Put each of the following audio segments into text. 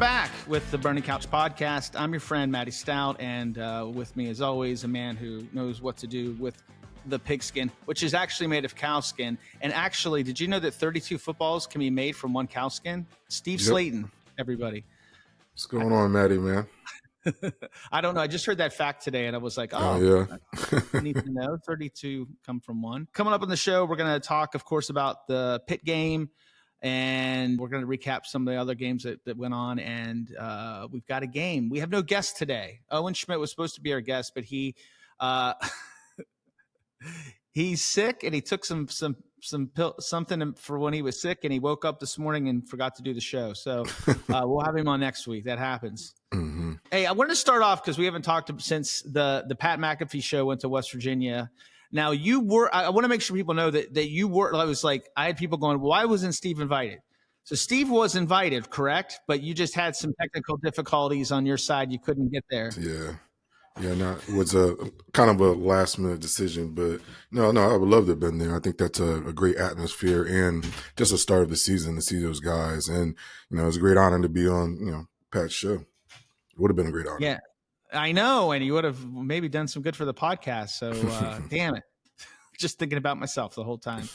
back with the Burning Couch podcast. I'm your friend, Matty Staudt, and with me, as always, a man who knows what to do with the pigskin, which is actually made of cow skin. And actually, did you know that 32 footballs can be made from one cow skin? Steve Slaton, everybody. What's going on, Matty, man? I don't know. I just heard that fact today, and I was like, oh yeah. I need to know. 32 come from one. Coming up on the show, we're going to talk, of course, about the Pitt game, and we're going to recap some of the other games that went on, and we've got a game. We have no guest today. Owen Schmidt was supposed to be our guest, but he he's sick, and he took something for when he was sick, and he woke up this morning and forgot to do the show. So we'll have him on next week. That happens. Mm-hmm. Hey, I wanted to start off because we haven't talked since the Pat McAfee show went to West Virginia. Now I want to make sure people know that you were. I had people going, why wasn't Steve invited? So Steve was invited, correct? But you just had some technical difficulties on your side. You couldn't get there. Yeah. No, it was a kind of a last minute decision, but no, I would love to have been there. I think that's a great atmosphere and just a start of the season to see those guys. And, it was a great honor to be on, Pat's show. It would have been a great honor. Yeah, I know. And you would have maybe done some good for the podcast. So damn it. Just thinking about myself the whole time.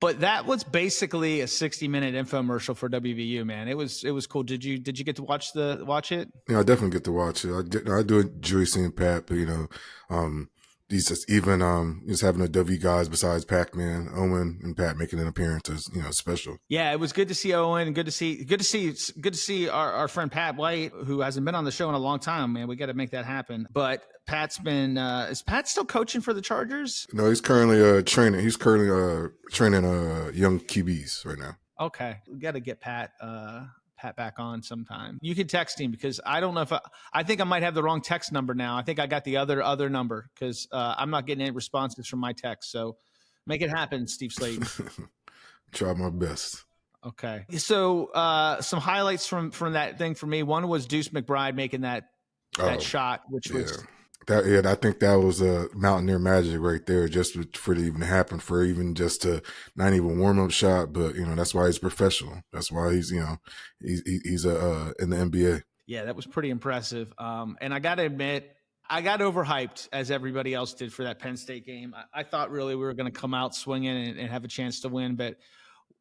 But that was basically a 60-minute infomercial for WVU, man. It was cool. Did you get to watch it? Yeah, I definitely get to watch it. I do enjoy seeing Pat, but he's just even just having the W guys besides Pac-Man, Owen, and Pat making an appearance is special. Yeah, it was good to see Owen, and good to see our friend Pat White, who hasn't been on the show in a long time. Man, we got to make that happen. But Pat's been is Pat still coaching for the Chargers? No, he's currently training. He's currently training young QBs right now. Okay, we got to get Pat back on sometime. You can text him because I don't know if I think I might have the wrong text number now. I think I got the other number because I'm not getting any responses from my text. So make it happen, Steve Slaton. Try my best. Okay. So some highlights from that thing for me. One was Deuce McBride making that shot, which was. I think that was a Mountaineer magic right there, just for it to even happen, for even just to not even warm up shot. But that's why he's professional. That's why he's he's in the NBA. Yeah, that was pretty impressive. And I got to admit, I got overhyped as everybody else did for that Penn State game. I thought really we were going to come out swinging and have a chance to win, but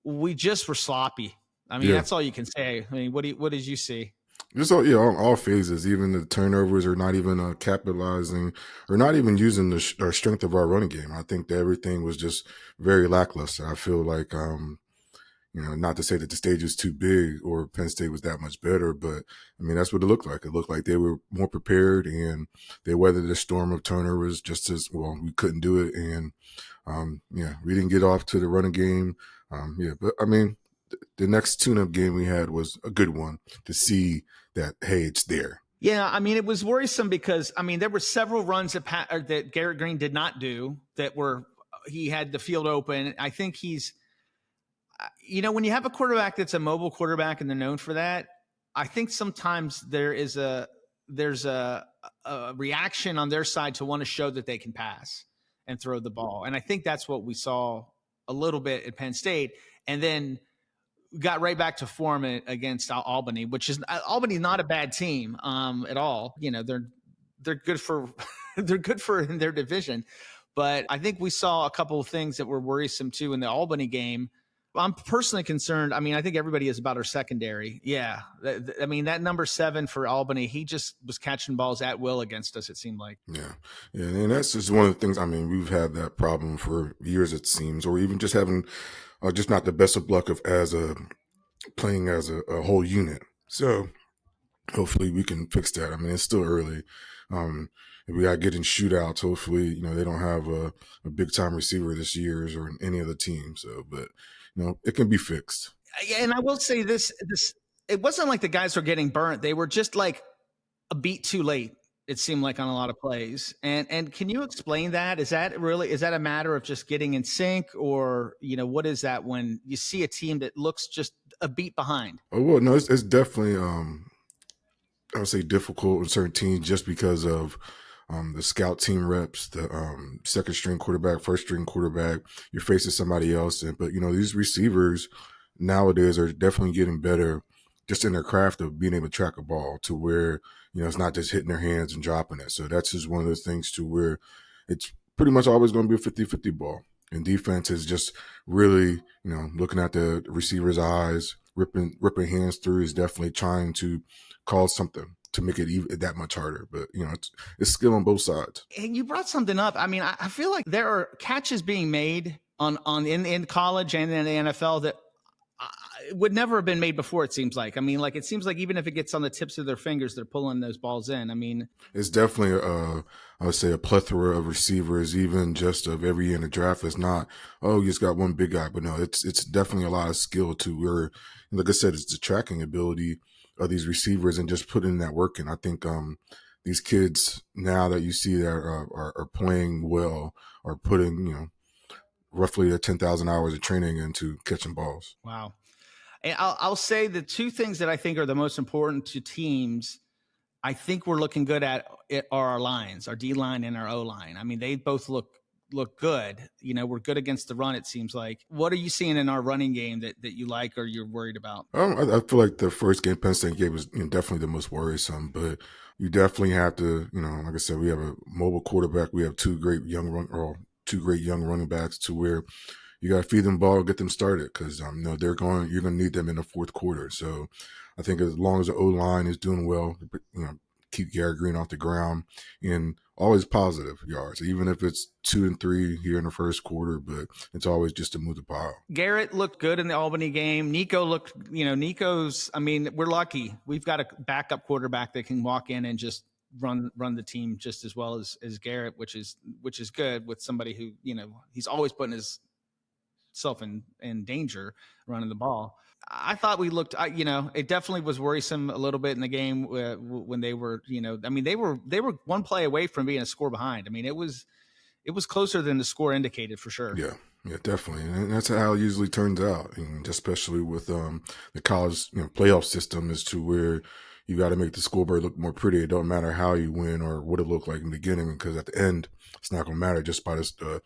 we just were sloppy. I mean, That's all you can say. I mean, what did you see? Just all phases, even the turnovers are not even capitalizing or not even using the strength of our running game. I think that everything was just very lackluster. I feel like, not to say that the stage was too big or Penn State was that much better, but I mean, that's what it looked like. It looked like they were more prepared and they weathered the storm of turnovers just as well. We couldn't do it. And, we didn't get off to the running game. But I mean, the next tune-up game we had was a good one to see that, hey, it's there. Yeah, I mean, it was worrisome because, I mean, there were several runs that Garrett Green did not do he had the field open. I think he's, when you have a quarterback that's a mobile quarterback and they're known for that, I think sometimes there's a reaction on their side to want to show that they can pass and throw the ball. And I think that's what we saw a little bit at Penn State. And then got right back to form against Albany, which is Albany, not a bad team at all. They're good for in their division, but I think we saw a couple of things that were worrisome too in the Albany game. I'm personally concerned. I mean, I think everybody is about our secondary. Yeah, I mean that number 7 for Albany, he just was catching balls at will against us. It seemed like. Yeah, and that's just one of the things. I mean, we've had that problem for years, it seems, or even just having. Just not the best of luck of playing as a whole unit. So hopefully we can fix that. I mean, it's still early. If we got to get in shootouts, hopefully, they don't have a big time receiver this year or any other team. So, but it can be fixed. And I will say this, it wasn't like the guys were getting burnt. They were just like a beat too late. It seemed like on a lot of plays. And can you explain that? Is that a matter of just getting in sync, or, what is that when you see a team that looks just a beat behind? Oh, well, no, it's definitely, I would say difficult with certain teams just because of the scout team reps, the second string quarterback, first string quarterback, you're facing somebody else. But, these receivers nowadays are definitely getting better just in their craft of being able to track a ball to where, it's not just hitting their hands and dropping it. So that's just one of those things to where it's pretty much always going to be a 50-50 ball. And defense is just really, looking at the receiver's eyes, ripping hands through, is definitely trying to cause something to make it even that much harder. But, it's skill on both sides. And you brought something up. I mean, I feel like there are catches being made in college and in the NFL that would never have been made before, it seems like. I mean, like, it seems like even if it gets on the tips of their fingers, they're pulling those balls in. I mean, it's definitely I would say a plethora of receivers, even just of every year in the draft. It's not, oh, you just got one big guy, but no, it's definitely a lot of skill to where, like I said, it's the tracking ability of these receivers and just putting that work in. I think these kids now that you see that are playing well are putting, roughly 10,000 hours of training into catching balls. Wow. And I'll say the two things that I think are the most important to teams, I think we're looking good at it, are our lines, our D line and our O line. I mean, they both look good. We're good against the run, it seems like. What are you seeing in our running game that you like or you're worried about? I feel like the first game Penn State gave was definitely the most worrisome, but you definitely have to, like I said, we have a mobile quarterback. We have two great young running backs to where you got to feed them the ball, get them started, because you're going to need them in the fourth quarter. So I think as long as the O-line is doing well, keep Garrett Green off the ground and always positive yards, even if it's 2 and 3 here in the first quarter, but it's always just to move the ball. Garrett looked good in the Albany game. Nico looked, I mean, we're lucky. We've got a backup quarterback that can walk in and just run the team just as well as Garrett, which is good with somebody who, he's always putting his self in danger running the ball. I thought we looked, it definitely was worrisome a little bit in the game when they were, I mean, they were one play away from being a score behind. I mean, it was closer than the score indicated for sure. Yeah, definitely. And that's how it usually turns out, and especially with the college playoff system, is to where you got to make the scoreboard look more pretty. It don't matter how you win or what it looked like in the beginning, because at the end, it's not going to matter just by the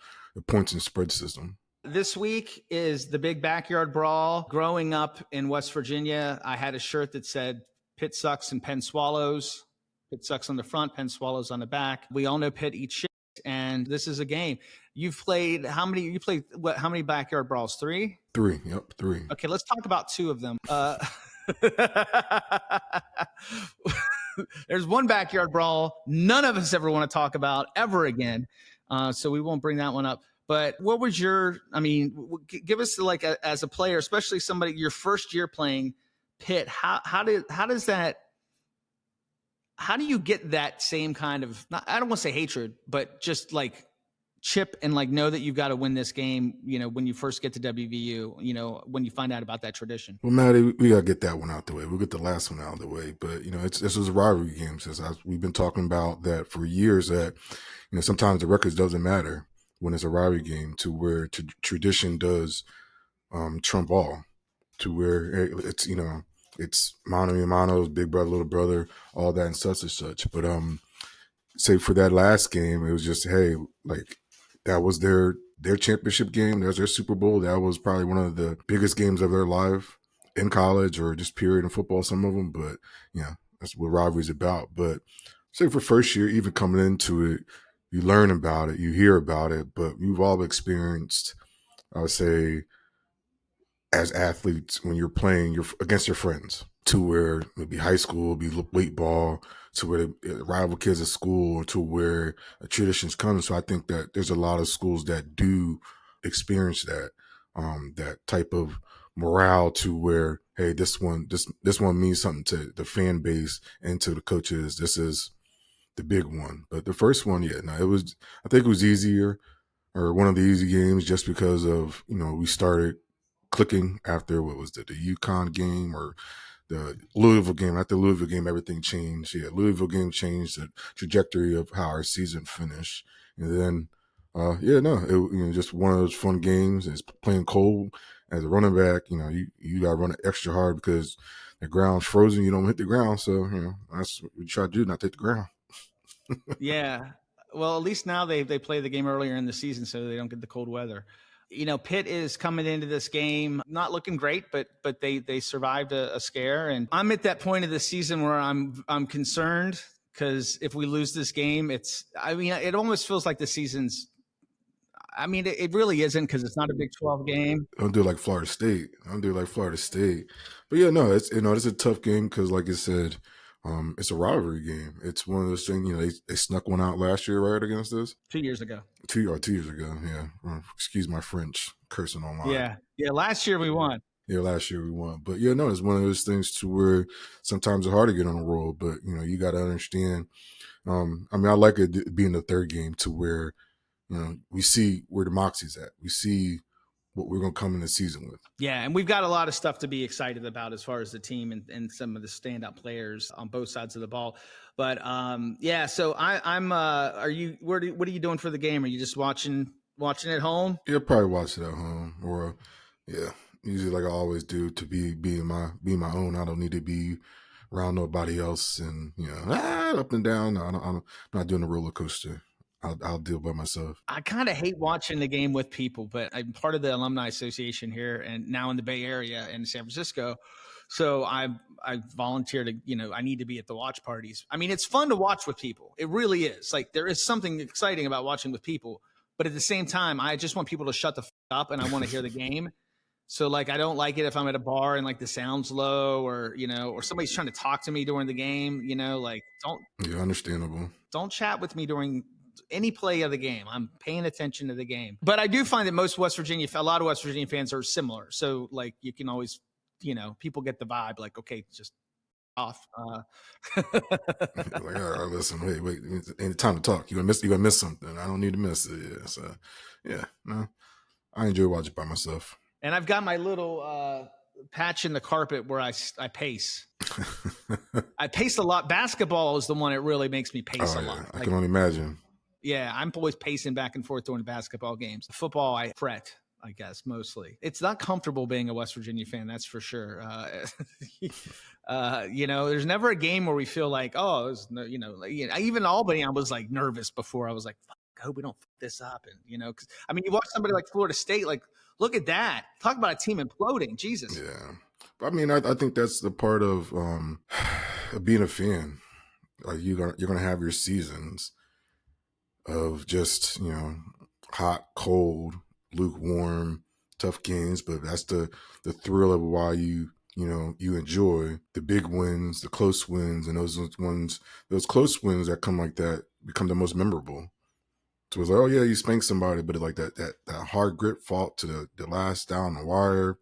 points and spread system. This week is the big backyard brawl. Growing up in West Virginia, I had a shirt that said Pitt sucks and Penn swallows. Pitt sucks on the front, Penn swallows on the back. We all know Pitt eats shit, and this is a game. You've played how many? You played what? How many backyard brawls? 3? 3. Yep, 3. Okay, let's talk about 2 of them. There's one backyard brawl none of us ever want to talk about ever again, so we won't bring that one up. But what was give us as a player, especially somebody your first year playing Pitt, how do you get that same kind of, I don't want to say hatred, but just like chip and know that you've got to win this game, when you first get to WVU, when you find out about that tradition? Well, Matty, we got to get that one out the way. We'll get the last one out of the way. But, this was a rivalry game. We've been talking about that for years, that, sometimes the records doesn't matter when it's a rivalry game, to where tradition does trump all, to where it's, it's mano a mano, big brother, little brother, all that and such. But say for that last game, it was just, hey, that was their championship game. That was their Super Bowl. That was probably one of the biggest games of their life in college or just period in football, some of them. But, that's what rivalry's about. But say for first year, even coming into it, you learn about it, you hear about it, but you've all experienced, I would say, as athletes, when you're playing against your friends, to where maybe high school, be weight ball, to where the rival kids at school, to where traditions come. So I think that there's a lot of schools that do experience that, that type of morale, to where, hey, this one means something to the fan base and to the coaches. This is the big one. But the first one, I think it was easier, or one of the easy games, just because of, we started clicking after, what was it, the UConn game or the Louisville game. After the Louisville game, everything changed. Louisville game changed the trajectory of how our season finished. And then, just one of those fun games. It's playing cold as a running back. You got to run it extra hard because the ground's frozen. You don't hit the ground. So, that's what we try to do, not take the ground. Yeah. Well, at least now they play the game earlier in the season so they don't get the cold weather. Pitt is coming into this game not looking great, but they survived a scare, and I'm at that point of the season where I'm concerned because if we lose this game, it almost feels like the season's. It really isn't because it's not a Big 12 game. Don't do like Florida State. Don't do like Florida State. But yeah, no, it's a tough game because, like I said, it's a rivalry game. It's one of those things. They snuck one out last year, right, against us. 2 years ago. 2 years ago. Yeah. Excuse my French, cursing online. Yeah. Last year we won. Yeah, last year we won. But yeah, no, it's one of those things to where sometimes it's hard to get on a roll. But you got to understand. I like it being the third game to where we see where the moxie's at. We see what we're going to come in the season with. Yeah, and we've got a lot of stuff to be excited about as far as the team and some of the standout players on both sides of the ball. But so I'm. What are you doing for the game? Are you just watching at home? Yeah, probably watch it at home, or usually like I always do to be my own. I don't need to be around nobody else and up and down. No, I'm not doing a roller coaster. I'll deal by myself. I kind of hate watching the game with people, but I'm part of the alumni association here and now in the Bay Area in San Francisco. So I volunteer to, I need to be at the watch parties. It's fun to watch with people. It really is. Like there is something exciting about watching with people, but at the same time, I just want people to shut the up and I want to hear the game. So like, I don't like it if I'm at a bar and like the sound's low or, or somebody's trying to talk to me during the game, Yeah, understandable. Don't chat with me during any play of the game. I'm paying attention to the game. But I do find that a lot of West Virginia fans are similar. So like you can always, people get the vibe like, okay, just off. Like, all right, listen, wait, ain't time to talk. You're gonna miss something. I don't need to miss it. Yeah. So yeah, no. I enjoy watching by myself. And I've got my little patch in the carpet where I pace. I pace a lot. Basketball is the one that really makes me pace a lot. I can only imagine. Yeah, I'm always pacing back and forth during basketball games. Football, I fret, I guess, mostly. It's not comfortable being a West Virginia fan, that's for sure. There's never a game where we feel like, even Albany, I was like nervous before. I was like, fuck, I hope we don't fuck this up. And, you watch somebody like Florida State, like, look at that. Talk about a team imploding. Jesus. Yeah. I think that's the part of being a fan. Like you're gonna have your seasons of just hot, cold, lukewarm, tough games, but that's the thrill of why you enjoy the big wins, the close wins, and those close wins that come like that become the most memorable. So it's like, oh yeah, you spanked somebody, but like that hard grit fought to the last down the wire.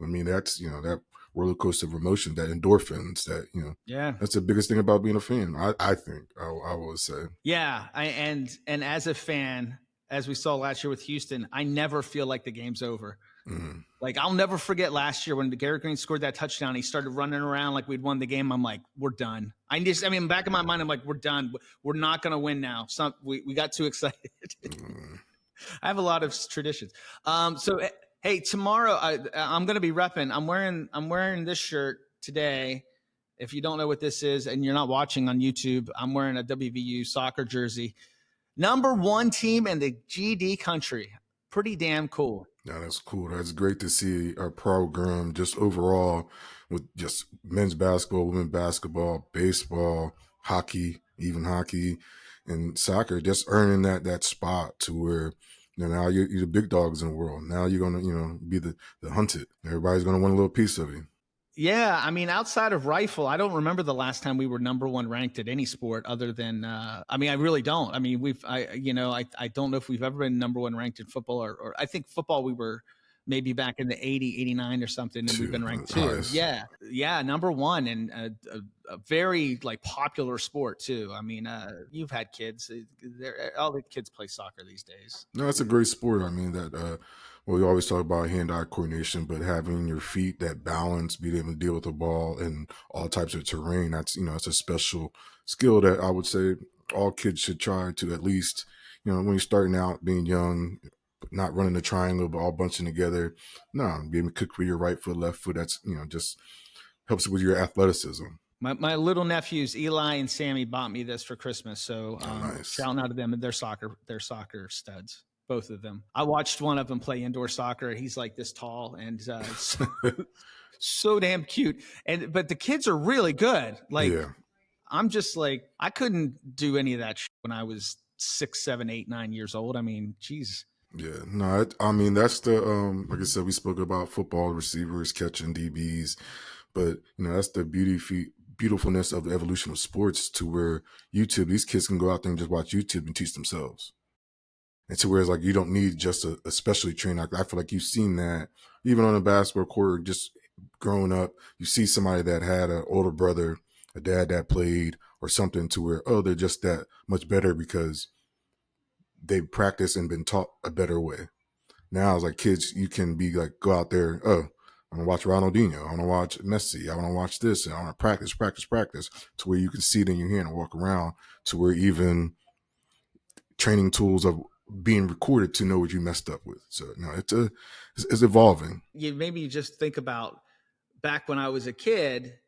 That's that roller coaster of emotion, that endorphins, that's the biggest thing about being a fan. I think I would say. Yeah, and as a fan, as we saw last year with Houston, I never feel like the game's over. Mm-hmm. Like I'll never forget last year when Garrett Green scored that touchdown. He started running around like we'd won the game. I'm like, we're done. Back in my mind, I'm like, we're done. We're not going to win now. We got too excited. Mm-hmm. I have a lot of traditions. So hey, tomorrow I'm going to be repping. I'm wearing this shirt today. If you don't know what this is and you're not watching on YouTube, I'm wearing a WVU soccer jersey. Number 1 team in the GD country. Pretty damn cool. Yeah, that's cool. That's great to see our program just overall with just men's basketball, women's basketball, baseball, hockey, even hockey, and soccer, just earning that spot to where now you're the big dogs in the world. Now you're going to be the hunted. Everybody's going to want a little piece of you. Yeah, outside of rifle, I don't remember the last time we were number 1 ranked at any sport other than, I really don't. I don't know if we've ever been number 1 ranked in football or I think football we were maybe back in the 80, 89 or something, and we've been ranked 2. Nice. Yeah, number 1 and a very popular sport too. You've had kids. All the kids play soccer these days. No, it's a great sport. We always talk about hand-eye coordination, but having your feet, that balance, being able to deal with the ball in all types of terrain, that's, it's a special skill that I would say all kids should try to at least, when you're starting out, being young, not running a triangle, but all bunching together. No, being able to cook with your right foot, left foot, that's, just helps with your athleticism. My little nephews, Eli and Sammy, bought me this for Christmas. So nice. shouting out to them, and they're soccer studs. both of them. I watched one of them play indoor soccer. He's like this tall and so damn cute. But the kids are really good. Like, Yeah. I'm just like, I couldn't do any of that shit when I was 6, 7, 8, 9 years old. I mean, geez. Yeah, no, I mean that's the like I said, we spoke about football receivers catching DBs, but that's the beautifulness of the evolution of sports to where YouTube, these kids can go out there and just watch YouTube and teach themselves. And to where it's like you don't need just a specially trained. I feel like you've seen that even on a basketball court, just growing up, you see somebody that had an older brother, a dad that played, or something to where they're just that much better because they practice and been taught a better way. Now it's like kids, you can be like, go out there, I want to watch Ronaldinho, I want to watch Messi, I want to watch this, and I want to practice, to where you can see it in your hand and walk around, to where even training tools are being recorded to know what you messed up with. So it's evolving. Maybe you just think about back when I was a kid.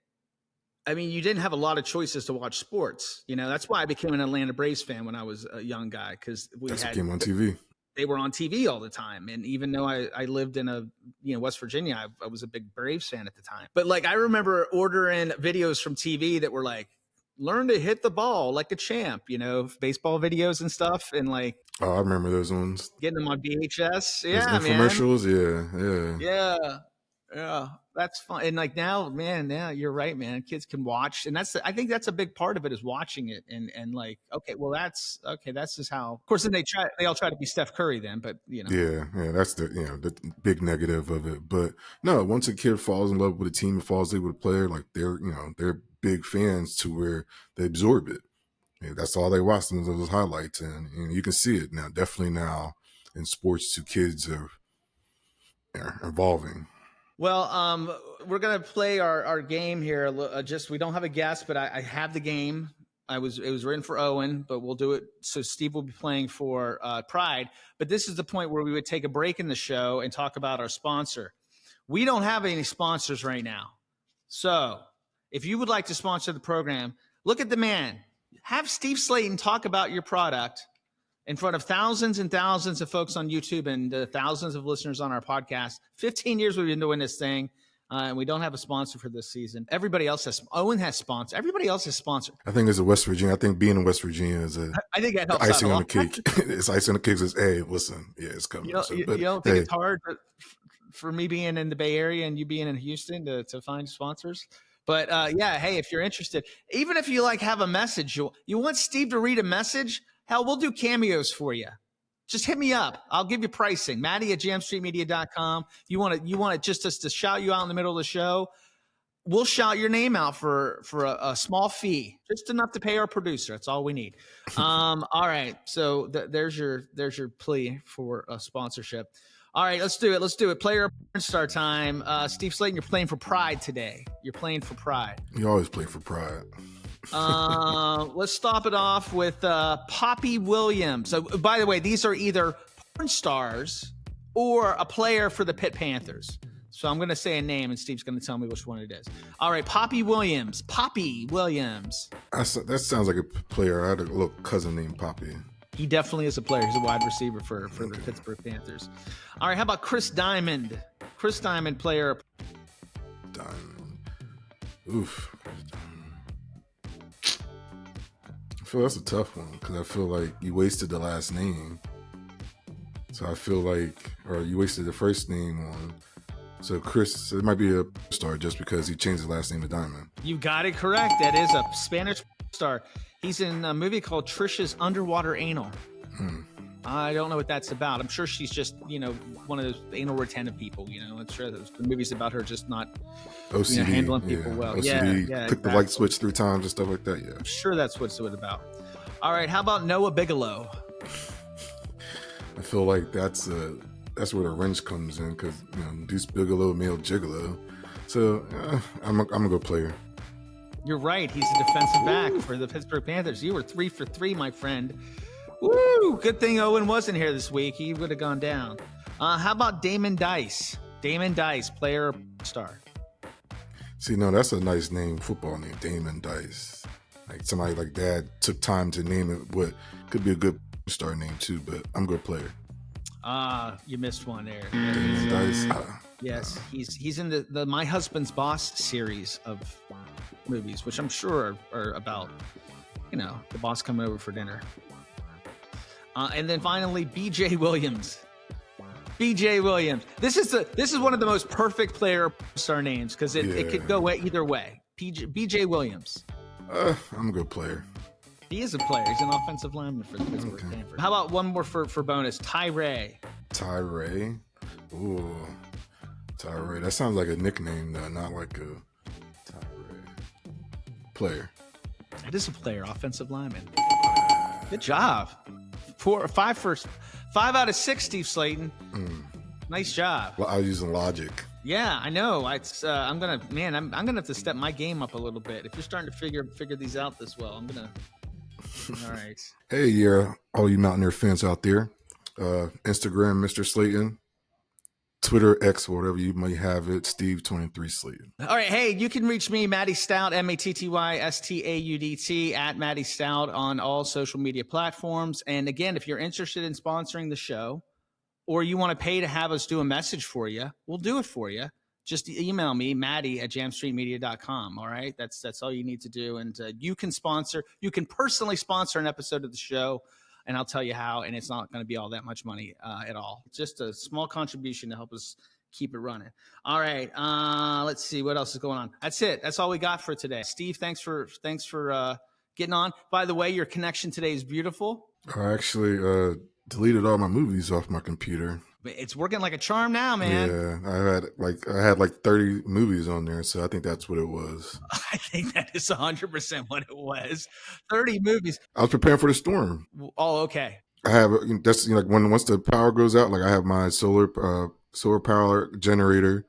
I mean, you didn't have a lot of choices to watch sports. That's why I became an Atlanta Braves fan when I was a young guy, because came on TV. They were on TV all the time. And even though I lived in West Virginia, I was a big Braves fan at the time. But like, I remember ordering videos from TV that were like, learn to hit the ball like a champ, baseball videos and stuff. And like, I remember those ones. Getting them on VHS. Yeah, those infomercials. Man. Yeah. That's fun. And like now, man, you're right, man. Kids can watch. And I think that's a big part of it, is watching it and like, okay, well, that's just how, of course, then they all try to be Steph Curry then, but Yeah. That's the big negative of it. But no, once a kid falls in love with a team and falls in love with a player, like they're big fans to where they absorb it. That's all they watch, those highlights. And you can see it now, definitely now in sports, to kids are evolving. Well, we're going to play our game here. We don't have a guest, but I have the game. It was written for Owen, but we'll do it. So Steve will be playing for Pride. But this is the point where we would take a break in the show and talk about our sponsor. We don't have any sponsors right now. So if you would like to sponsor the program, look at the man. Have Steve Slaton talk about your product in front of thousands and thousands of folks on YouTube and thousands of listeners on our podcast. 15 years we've been doing this thing, and we don't have a sponsor for this season. Everybody else has. Owen has sponsor. Everybody else has sponsored. I think it's a West Virginia. I think being in West Virginia is I think that helps icing on the cake. It's icing on the cake. It's, hey, listen, it's coming. You don't think it's hard for me being in the Bay Area and you being in Houston to find sponsors? But hey, if you're interested, even if you have a message, you want Steve to read a message, hell, we'll do cameos for you. Just hit me up. I'll give you pricing. Matty@jamstreetmedia.com. You want it just us to shout you out in the middle of the show? We'll shout your name out for a small fee, just enough to pay our producer. That's all we need. All right. So there's your plea for a sponsorship. All right, let's do it. Player star time. Steve Slaton, you're playing for Pride today. You're playing for Pride. You always play for Pride. Let's stop it off with Poppy Williams. So, by the way, these are either porn stars or a player for the Pitt Panthers. So I'm going to say a name, and Steve's going to tell me which one it is. All right, Poppy Williams. That sounds like a player. I had a little cousin named Poppy. He definitely is a player. He's a wide receiver for the Pittsburgh Panthers. All right, how about Chris Diamond? Chris Diamond, player. Diamond. Oof. I feel that's a tough one because I feel like you wasted the last name. So I feel like, or you wasted the first name on. So Chris, it might be a star just because he changed his last name to Diamond. You got it correct. That is a Spanish star. He's in a movie called Trisha's Underwater Anal. I don't know what that's about. I'm sure she's just, one of those anal retentive people. I'm sure the movie's about her just not OCD, handling people well. OCD, yeah, click the light switch 3 times and stuff like that. Yeah, I'm sure that's what's it about. All right, how about Noah Bigelow? I feel like that's where the wrench comes in because Deuce Bigelow, male gigolo. So I'm a good player. You're right. He's a defensive back for the Pittsburgh Panthers. You were 3 for 3, my friend. Woo! Good thing Owen wasn't here this week. He would have gone down. How about Damon Dice? Damon Dice, player star. See, no, that's a nice name, football name, Damon Dice. Like somebody like Dad took time to name it what could be a good star name too, but I'm a good player. You missed one there. Dice. Yes, he's in the My Husband's Boss series of movies, which I'm sure are about, the boss coming over for dinner. And then finally, B.J. Williams. B.J. Williams. This is one of the most perfect player star names because it could go either way. B.J. Williams. I'm a good player. He is a player. He's an offensive lineman for the Pittsburgh Panthers. How about one more for bonus? Tyree. Tyree. Ooh, Tyree. That sounds like a nickname, though, not like a Tyree. Player. It is a player, offensive lineman. Good job. 5 out of 6, Steve Slaton. Nice job. Well, I was using logic. Yeah, I know. I'm gonna have to step my game up a little bit. If you're starting to figure these out this well, I'm gonna. All right. Hey, yeah, all you Mountaineer fans out there. Instagram, Mr. Slaton. Twitter, X, whatever you may have it, Steve23 Slaton. All right. Hey, you can reach me, Matty Staudt, MattyStaudt, at Matty Staudt on all social media platforms. And again, if you're interested in sponsoring the show or you want to pay to have us do a message for you, we'll do it for you. Just email me, Matty@jamstreetmedia.com. All right. That's all you need to do. And you can personally sponsor an episode of the show. And I'll tell you how, and it's not going to be all that much money at all. Just a small contribution to help us keep it running. All right, let's see what else is going on. That's it. That's all we got for today. Steve, thanks for getting on. By the way, your connection today is beautiful. I actually deleted all my movies off my computer. It's working like a charm now, man. Yeah, I had like 30 movies on there, so I think that's what it was. I think that is 100% what it was. 30 movies. I was preparing for the storm. Oh, okay. I have that's like once the power goes out, like I have my solar power generator.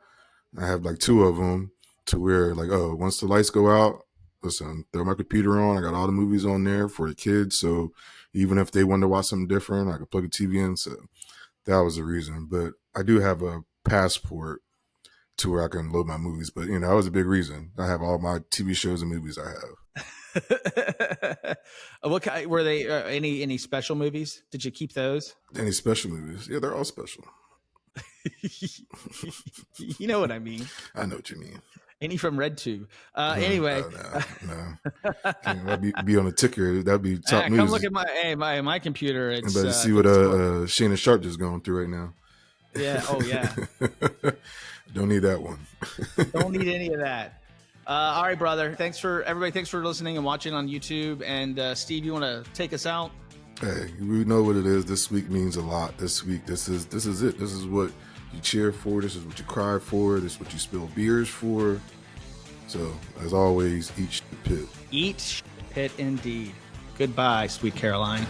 I have like 2 of them to where once the lights go out, listen, throw my computer on. I got all the movies on there for the kids, so even if they want to watch something different, I could plug a TV in. So that was the reason. But I do have a passport to where I can load my movies. But that was a big reason. I have all my TV shows and movies I have. What kind, were they? Any special movies? Did you keep those? Any special movies? Yeah, they're all special. You know what I mean. I know what you mean. Any from RedTube. Anyway, no. That'd be on the ticker. That'd be top news. Come look at my computer. It's better see what Shannon Sharp is going through right now. Yeah. Oh yeah. Don't need that one. Don't need any of that. All right, brother. Thanks for listening and watching on YouTube. And Steve, you want to take us out? Hey, we know what it is. This week means a lot. This week, this is it. This is what you cheer for. This is what you cry for. This is what you spill beers for. So, as always, eat Pitt. Eat Pitt indeed. Goodbye, sweet Caroline.